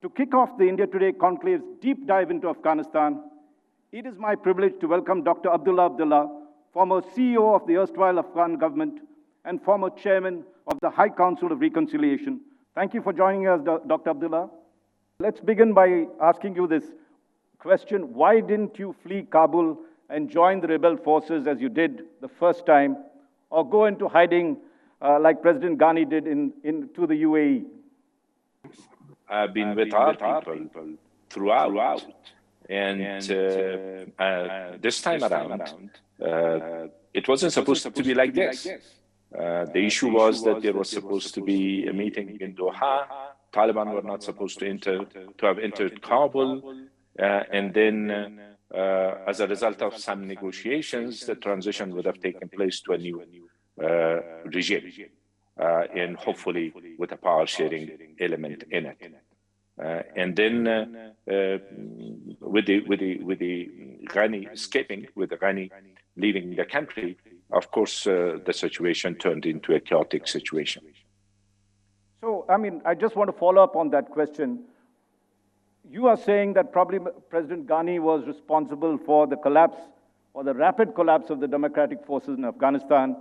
To kick off the India Today Conclave's deep dive into Afghanistan, it is my privilege to welcome Dr. Abdullah, former CEO of the erstwhile Afghan government and former chairman of the High Council of Reconciliation. Thank you for joining us, Dr. Abdullah. Let's begin by asking you this question. Why didn't you flee Kabul and join the rebel forces as you did the first time, or go into hiding like President Ghani did to the UAE? I've been with our people throughout. And this time around, it wasn't supposed to be like this. The issue was that there was supposed to be a meeting in Doha. Taliban were not supposed to have entered Kabul. And then, as a result of some negotiations, the transition would have taken place to a new regime. And hopefully with a power sharing element in it. And then with the Ghani escaping, with the Ghani leaving the country, of course, the situation turned into a chaotic situation. So, I just want to follow up on that question. You are saying that probably President Ghani was responsible for the collapse or the rapid collapse of the democratic forces in Afghanistan.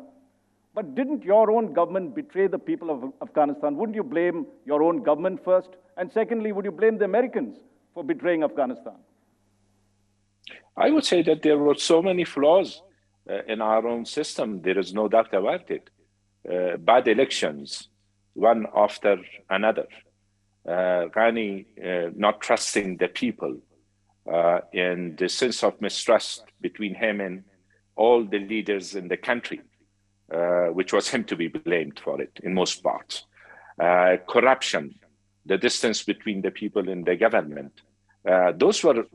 But didn't your own government betray the people of Afghanistan? Wouldn't you blame your own government first? And secondly, would you blame the Americans for betraying Afghanistan? I would say that there were so many flaws in our own system. There is no doubt about it. Bad elections, one after another. Ghani not trusting the people, and the sense of mistrust between him and all the leaders in the country. Which was him to be blamed for it in most parts. Corruption, the distance between the people and the government. Those were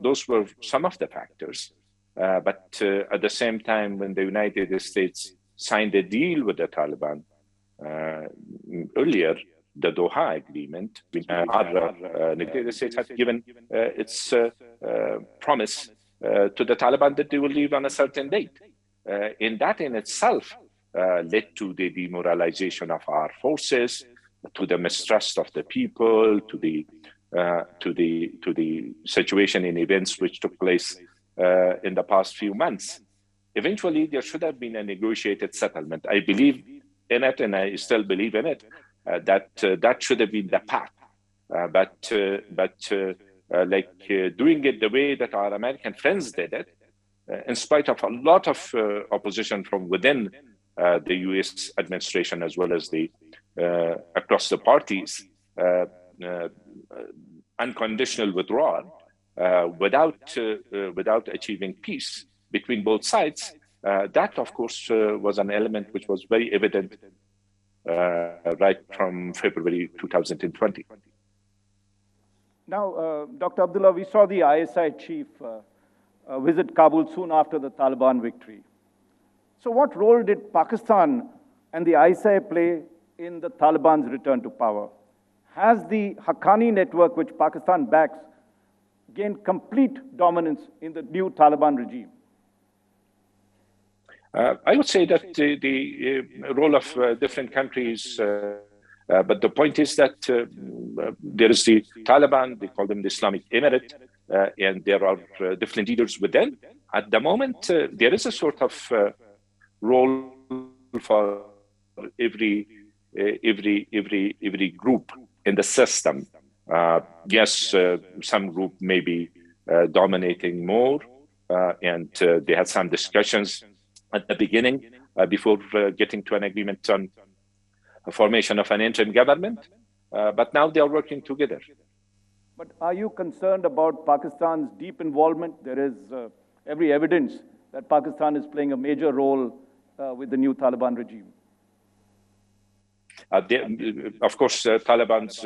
some of the factors. But at the same time, when the United States signed a deal with the Taliban earlier, the Doha Agreement, the United States had given its promise to the Taliban that they will leave on a certain date. In that in itself, led to the demoralization of our forces, to the mistrust of the people, to the situation in events which took place in the past few months. Eventually, there should have been a negotiated settlement. I believe in it, and I still believe in it. That should have been the path. But doing it the way that our American friends did it, in spite of a lot of opposition from within the U.S. administration, as well as the across the parties, unconditional withdrawal without achieving peace between both sides. That, of course, was an element which was very evident right from February 2020. Now, Dr. Abdullah, we saw the ISI chief visit Kabul soon after the Taliban victory. So what role did Pakistan and the ISI play in the Taliban's return to power? Has the Haqqani network, which Pakistan backs, gained complete dominance in the new Taliban regime? I would say that the role of different countries, but the point is that there is the Taliban, they call them the Islamic Emirate, and there are different leaders within. At the moment, there is a sort of role for every group in the system. Yes, some group may be dominating more, and they had some discussions at the beginning before getting to an agreement on a formation of an interim government, but now they are working together. But are you concerned about Pakistan's deep involvement? There is every evidence that Pakistan is playing a major role with the new Taliban regime. Of course, Taliban's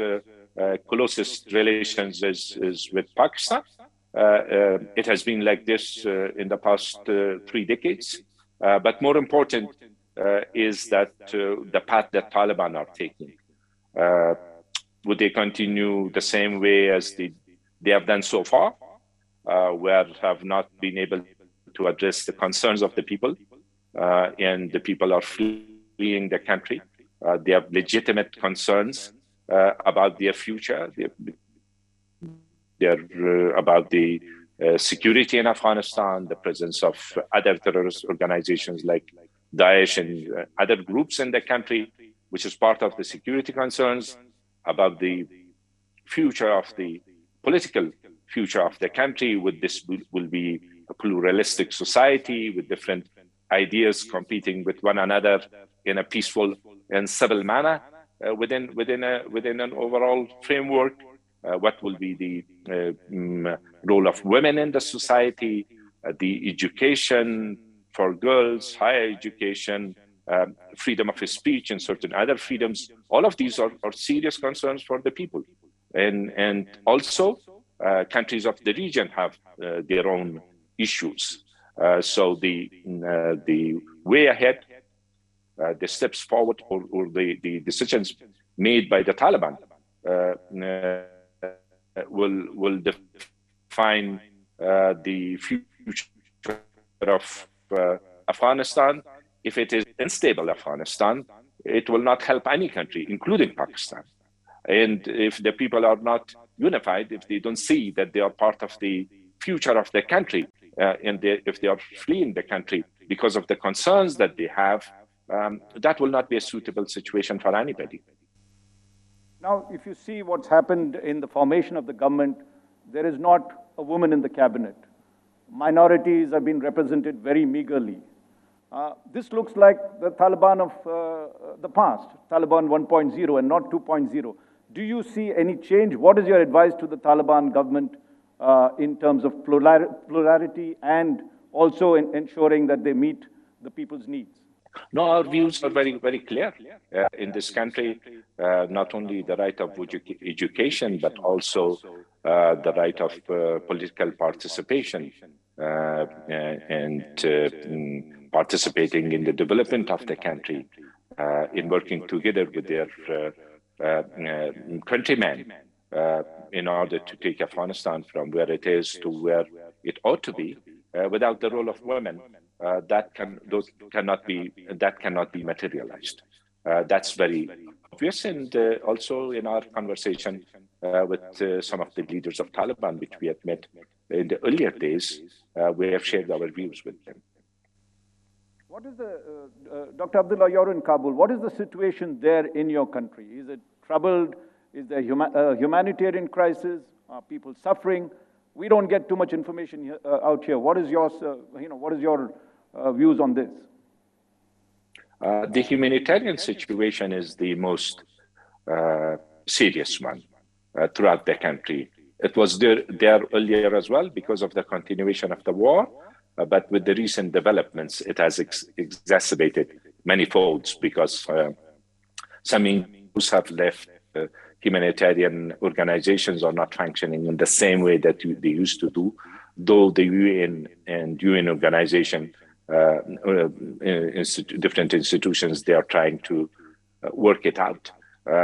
closest relations is with Pakistan. It has been like this in the past 3 decades. But more important is that the path that Taliban are taking. Would they continue the same way as they have done so far, where have not been able to address the concerns of the people, and the people are fleeing the country? They have legitimate concerns about their future. about the security in Afghanistan, the presence of other terrorist organizations like Daesh and other groups in the country, which is part of the security concerns, about the future of the political future of the country. With this will be a pluralistic society with different ideas competing with one another in a peaceful and civil manner within an overall framework. What will be the role of women in the society, the education for girls, higher education, freedom of speech, and certain other freedoms. All of these are serious concerns for the people. And also, countries of the region have their own issues. So the way ahead, the steps forward, or the decisions made by the Taliban will define the future of Afghanistan. If it is unstable Afghanistan, it will not help any country, including Pakistan. And if the people are not unified, if they don't see that they are part of the future of the country, and if they are fleeing the country because of the concerns that they have, that will not be a suitable situation for anybody. Now, if you see what's happened in the formation of the government, there is not a woman in the cabinet. Minorities have been represented very meagerly. This looks like the Taliban of the past, Taliban 1.0 and not 2.0. Do you see any change? What is your advice to the Taliban government in terms of plurality and also in ensuring that they meet the people's needs? No, our views are very, very clear. In this country, not only the right of education, but also the right of political participation and participating in the development of the country, in working together with their countrymen in order to take Afghanistan from where it is to where it ought to be. Without the role of women, that cannot be materialized. That's very obvious, and also in our conversation with some of the leaders of Taliban, which we had met in the earlier days, we have shared our views with them. What is Dr. Abdullah, you're in Kabul. What is the situation there in your country? Is it troubled? Is there a humanitarian crisis? Are people suffering? We don't get too much information out here. What is your views on this? The humanitarian situation is the most serious one throughout the country. It was there earlier as well because of the continuation of the war, but with the recent developments, it has exacerbated many folds because some Hindus have left. Humanitarian organizations are not functioning in the same way that they used to do, though the UN and UN organization, different institutions, they are trying to work it out.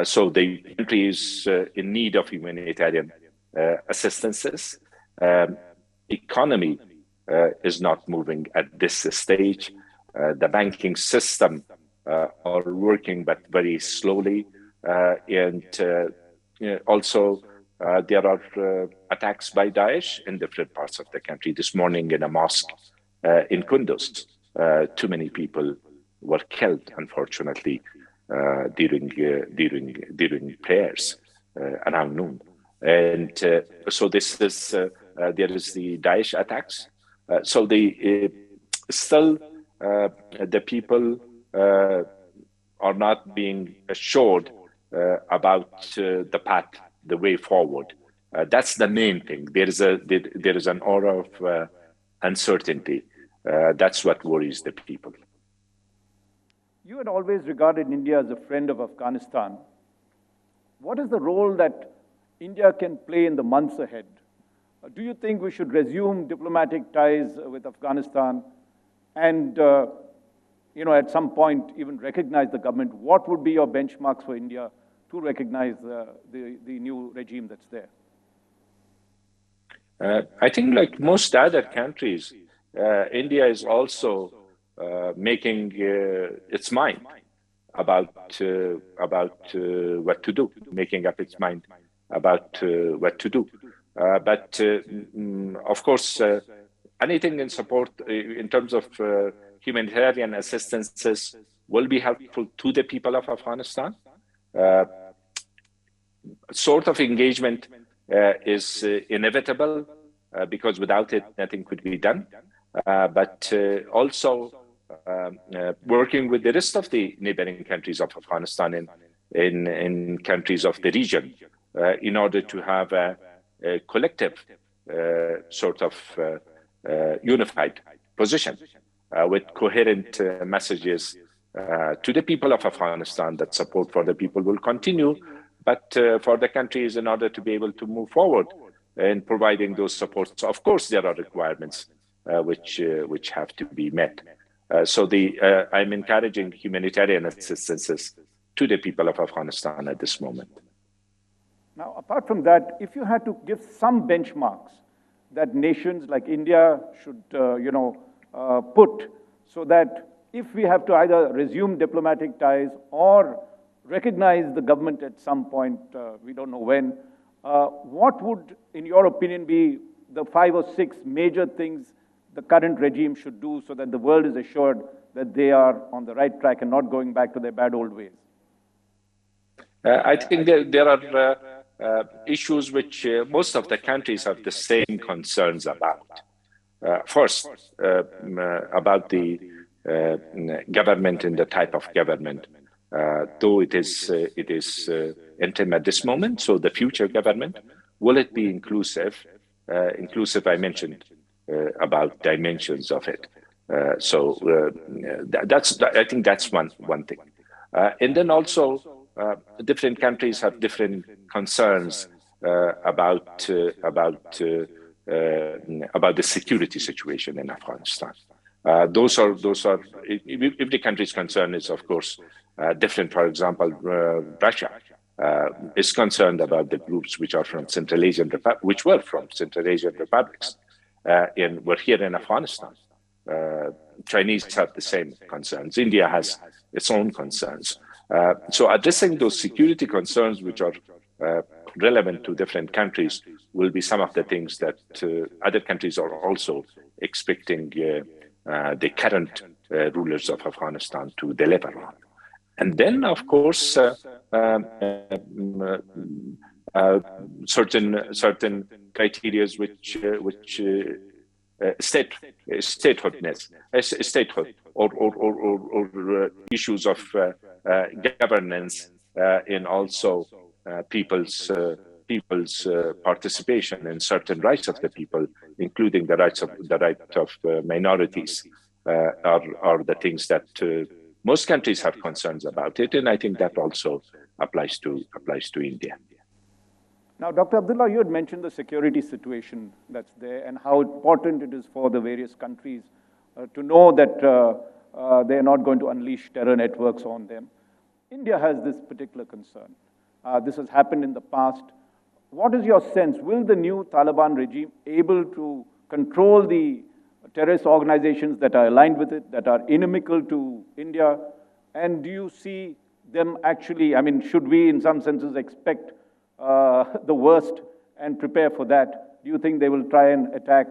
So the country is in need of humanitarian assistances. Economy is not moving at this stage. The banking system are working, but very slowly. And also there are attacks by Daesh in different parts of the country. This morning in a mosque in Kunduz, too many people were killed, unfortunately, during prayers around noon. And so this is there is the Daesh attacks. So still the people are not being assured about the path, the way forward. That's the main thing. There is an aura of uncertainty. That's what worries the people. You had always regarded India as a friend of Afghanistan. What is the role that India can play in the months ahead? Do you think we should resume diplomatic ties with Afghanistan and, at some point, even recognize the government? What would be your benchmarks for India to recognize the new regime that's there? I think, like most other countries, India is also making its mind about what to do, making up its mind about what to do. Of course, anything in support in terms of humanitarian assistances will be helpful to the people of Afghanistan. Sort of engagement is inevitable because without it, nothing could be done. Also working with the rest of the neighboring countries of Afghanistan in countries of the region in order to have a collective sort of unified position with coherent messages to the people of Afghanistan that support for the people will continue, but for the countries in order to be able to move forward in providing those supports. Of course, there are requirements which have to be met. I'm encouraging humanitarian assistances to the people of Afghanistan at this moment. Now, apart from that, if you had to give some benchmarks that nations like India should, put so that if we have to either resume diplomatic ties or recognize the government at some point, we don't know when, what would, in your opinion, be the 5 or 6 major things the current regime should do so that the world is assured that they are on the right track and not going back to their bad old ways? I think there are issues which most of the countries have the same concerns about. First, about the government and the type of government. Though it is interim at this moment, so the future government, will it be inclusive? Inclusive, I mentioned about dimensions of it. I think that's one thing. And then also, different countries have different concerns about the security situation in Afghanistan. Those are if the country's concern is, of course, different. For example, Russia is concerned about the groups which are from Central Asian which were from Central Asian republics and were here in Afghanistan. Chinese have the same concerns. India has its own concerns. So addressing those security concerns which are relevant to different countries will be some of the things that other countries are also expecting the current rulers of Afghanistan to deliver on. And then, of course, certain criteria which statehood or issues of governance and also people's participation in certain rights of the people, including the right of minorities, are the things that most countries have concerns about it, and I think that also applies to India. Now, Dr. Abdullah, you had mentioned the security situation that's there and how important it is for the various countries to know that they are not going to unleash terror networks on them. India has this particular concern. This has happened in the past. What is your sense? Will the new Taliban regime able to control the terrorist organizations that are aligned with it, that are inimical to India? And do you see them actually, should we in some senses expect the worst and prepare for that? Do you think they will try and attack,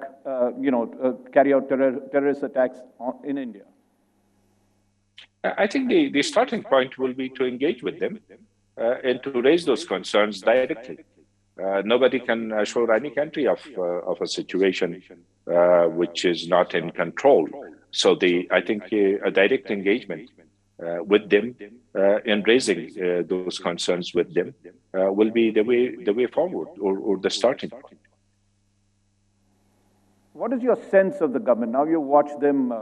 carry out terrorist attacks in India? I think the starting point will be to engage with them and to raise those concerns directly. Nobody can assure any country of a situation which is not in control. So I think a direct engagement with them and raising those concerns with them will be the way forward or the starting point. What is your sense of the government? Now you've watched them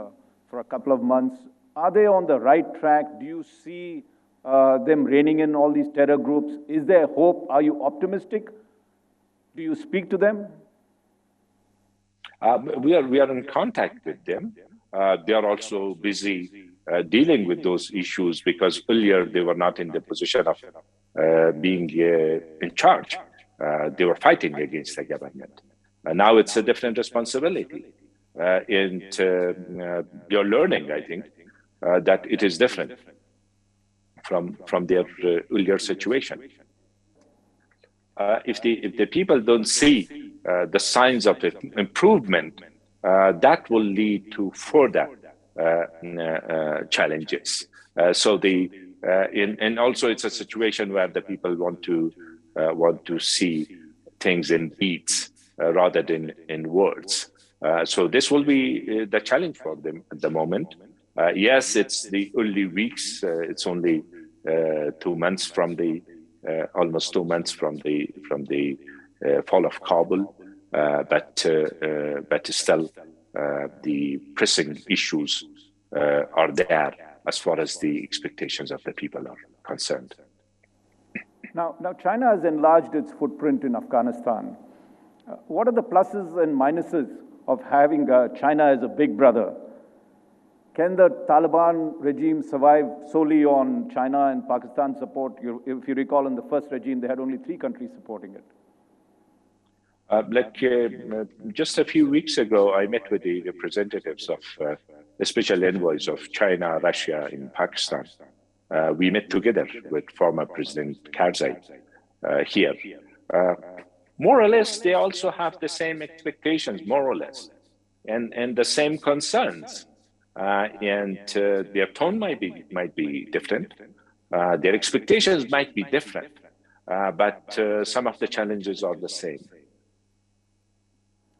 for a couple of months. Are they on the right track? Do you see them reining in all these terror groups? Is there hope? Are you optimistic? Do you speak to them? We are in contact with them. They are also busy dealing with those issues because earlier they were not in the position of being in charge. They were fighting against the government. Now it's a different responsibility. And you're learning, I think, that it is different from their earlier situation. If the people don't see the signs of improvement, that will lead to further challenges. And also it's a situation where the people want to see things in deeds rather than in words. So this will be the challenge for them at the moment. Yes, it's the early weeks. It's only 2 months from the almost 2 months from the fall of Kabul, but still the pressing issues are there as far as the expectations of the people are concerned. Now China has enlarged its footprint in Afghanistan. What are the pluses and minuses of having China as a big brother? Can the Taliban regime survive solely on China and Pakistan support? If you recall, in the first regime, they had only 3 countries supporting it. Just a few weeks ago, I met with the representatives of the special envoys of China, Russia, and Pakistan. We met together with former President Karzai here. More or less, they also have the same expectations, more or less, and the same concerns. And their tone might be different. Their expectations might be different, but some of the challenges are the same.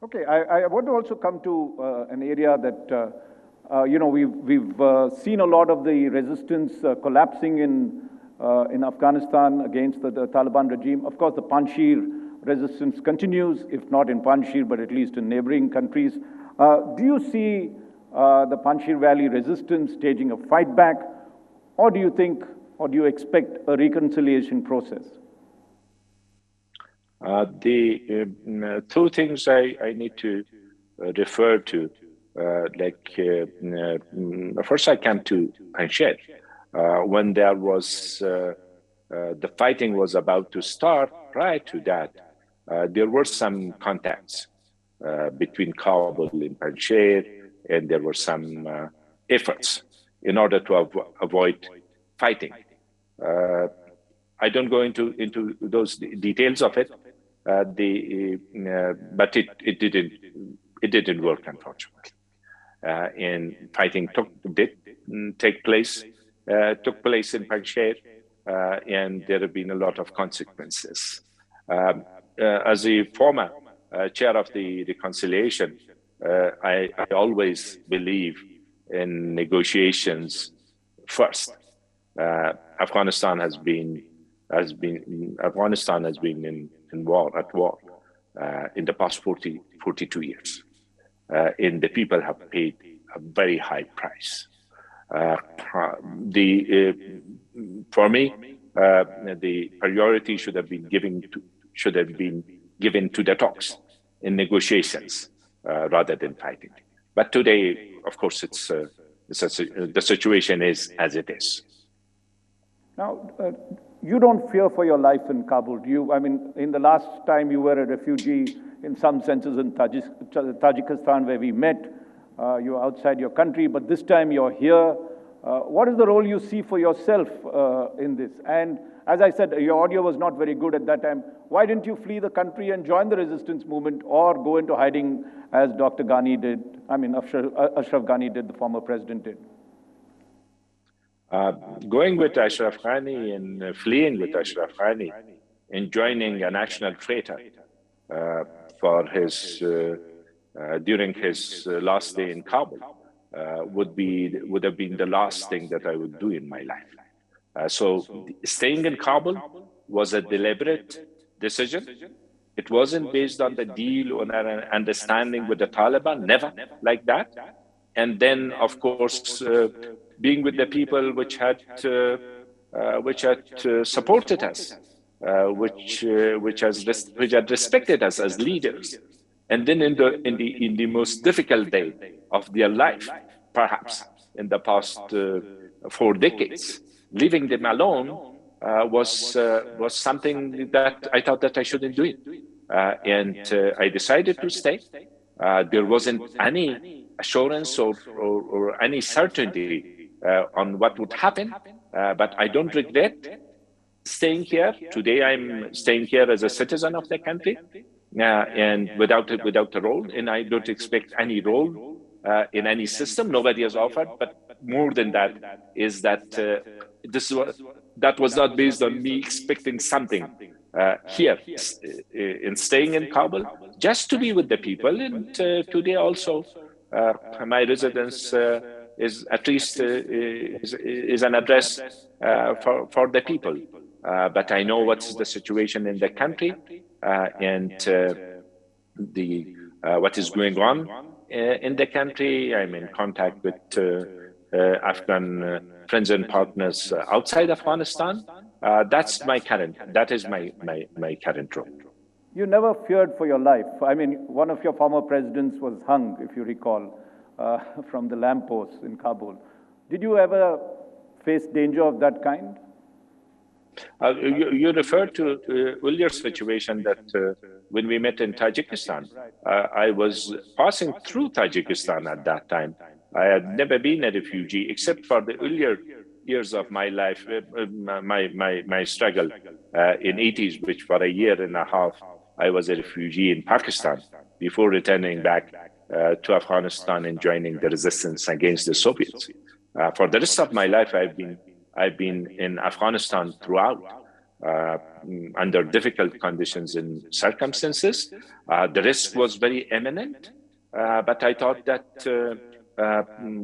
Okay, I want to also come to an area that we've seen a lot of the resistance collapsing in Afghanistan against the Taliban regime. Of course, the Panjshir resistance continues, if not in Panjshir, but at least in neighboring countries. Do you see the Panjshir Valley resistance staging a fight back, or do you expect a reconciliation process? The 2 things I need to refer to, first I came to Panjshir when there was the fighting was about to start. Prior to that, there were some contacts between Kabul and Panjshir, and there were some efforts in order to avoid fighting. I don't go into those details of it, but it didn't work, unfortunately. And fighting took place in Panjshir, and there have been a lot of consequences. As a former chair of the reconciliation, I always believe in negotiations first. Afghanistan has been in war in the past 42 years, and the people have paid a very high price. For me, the priority should have been given to the talks in negotiations rather than fighting. But today, of course, the situation is as it is. Now, you don't fear for your life in Kabul, do you? I mean, in the last time you were a refugee, in some senses, in Tajikistan, where we met, you're outside your country, but this time you're here. What is the role you see for yourself in this? And as I said, your audio was not very good at that time. Why didn't you flee the country and join the resistance movement, or go into hiding as Dr. Ghani did? I mean, Ashraf Ghani did, the former president did. Going with Ashraf Ghani and fleeing with Ashraf Ghani and joining a national traitor for his during his last day in Kabul would have been the last thing that I would do in my life. So staying in Kabul was a deliberate decision. It wasn't based on the deal or an understanding with the Taliban, never like that. And then, of course, being with the people which had supported us, which had respected us as leaders, and then in the most difficult day of their life, perhaps in the past 4 decades, leaving them alone was something that I thought that I shouldn't do it, and I decided to stay. There wasn't any assurance or any certainty on what would happen, but I don't regret staying here. Today I'm staying here as a citizen of the country, and without a role, and I don't expect any role in any system. Nobody has offered, but more than that is that that was not based on me expecting something here in staying in Kabul, just to be with the people. And today also, my residence is at least is an address for the people. But I know what's the situation in the country and what is going on in the country. I'm in contact with Afghan friends and partners outside Afghanistan. That is my current role. You never feared for your life. I mean, one of your former presidents was hung, if you recall, from the lamppost in Kabul. Did you ever face danger of that kind? You refer to earlier situation that when we met in Tajikistan, I was passing through Tajikistan at that time. I had never been a refugee except for the earlier years of my life, my struggle in 80s, which for a year and a half, I was a refugee in Pakistan before returning back to Afghanistan and joining the resistance against the Soviets. For the rest of my life, I've been in Afghanistan throughout, under difficult conditions and circumstances. The risk was very imminent, but I thought that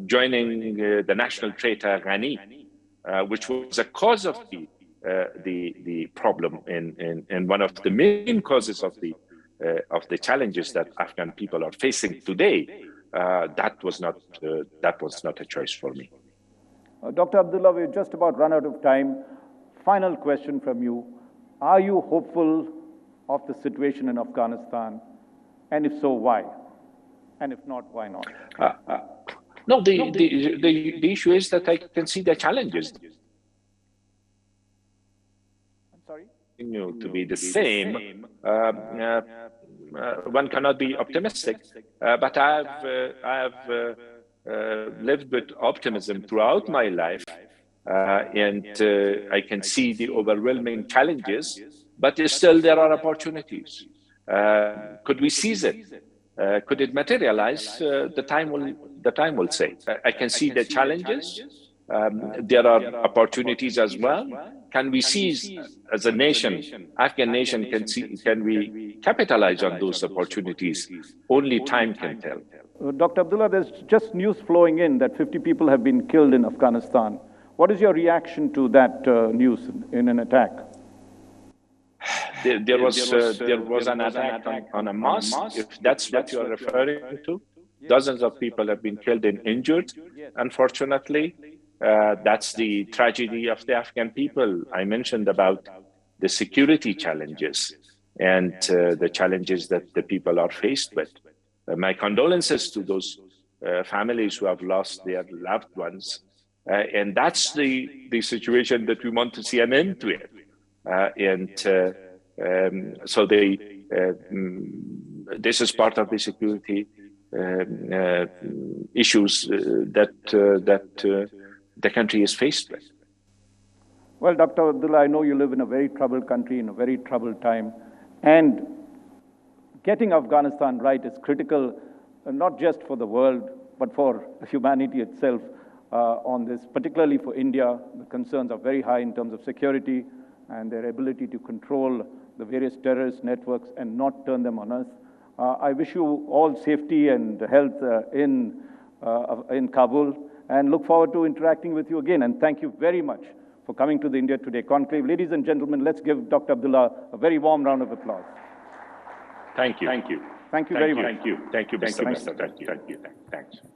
joining the national traitor Ghani, which was a cause of the problem and one of the main causes of the challenges that Afghan people are facing today, that was not a choice for me. Dr. Abdullah, we've just about run out of time. Final question from you. Are you hopeful of the situation in Afghanistan? And if so, why? And if not, why not? No, the issue is that I can see the challenges. I'm sorry? To be the same. One cannot be optimistic, but I've lived with optimism throughout my life, and I can see the overwhelming challenges, but still there are opportunities. Could we seize it? Could it materialize? The time will say. I can see the challenges. There are opportunities as well. Can we seize as a nation, Afghan nation, can we capitalize on those opportunities? Only time can tell. Dr. Abdullah, there's just news flowing in that 50 people have been killed in Afghanistan. What is your reaction to that news in an attack? There was an attack on a mosque, if that's what you are referring to. Dozens of people have been killed and injured, unfortunately. That's the tragedy of the Afghan people. I mentioned about the security challenges and the challenges that the people are faced with. My condolences to those families who have lost their loved ones. And that's the situation that we want to see an end to it. So this is part of the security issues that the country is faced with. Well, Dr. Abdullah, I know you live in a very troubled country in a very troubled time, and getting Afghanistan right is critical, not just for the world, but for humanity itself on this, particularly for India. The concerns are very high in terms of security and their ability to control the various terrorist networks and not turn them on us. I wish you all safety and health in Kabul, and look forward to interacting with you again. And thank you very much for coming to the India Today Conclave. Ladies and gentlemen, let's give Dr. Abdullah a very warm round of applause. Thank you. Thank you. Thank you very much. Thank you. Thank you, Mr. Minister. Thank you. Thanks.